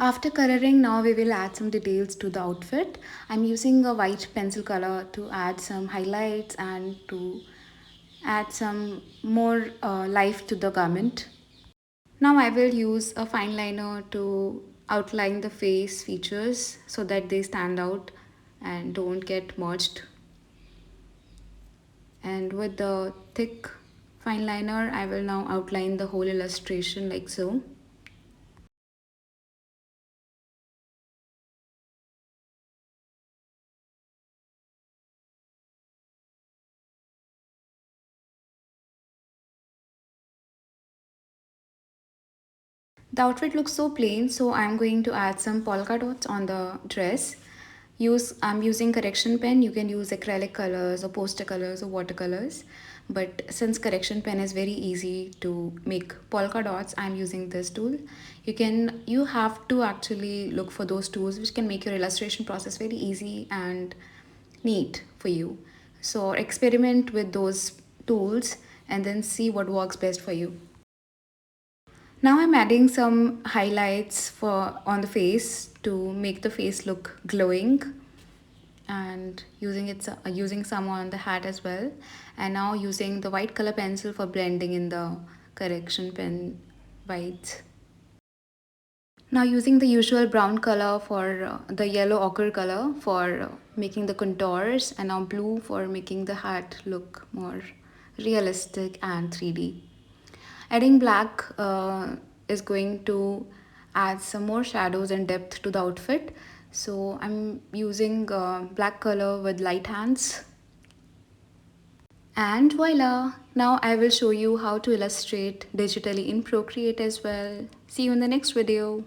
After coloring, now we will add some details to the outfit. I'm using a white pencil color to add some highlights and to add some more life to the garment. Now I will use a fine liner to outline the face features so that they stand out and don't get merged. And with the thick fine liner, I will now outline the whole illustration like so. The outfit looks so plain, so I'm going to add some polka dots on the dress. I'm using correction pen. You can use acrylic colors or poster colors or watercolors. But since correction pen is very easy to make polka dots, I'm using this tool. You have to actually look for those tools which can make your illustration process very easy and neat for you. So experiment with those tools and then see what works best for you. Now I'm adding some highlights for on the face to make the face look glowing, and using some on the hat as well, and now using the white color pencil for blending in the correction pen whites. Now using the usual brown color for the yellow ochre color for making the contours, and now blue for making the hat look more realistic and 3D. Adding black is going to add some more shadows and depth to the outfit. So I'm using black color with light hands. And voila! Now I will show you how to illustrate digitally in Procreate as well. See you in the next video.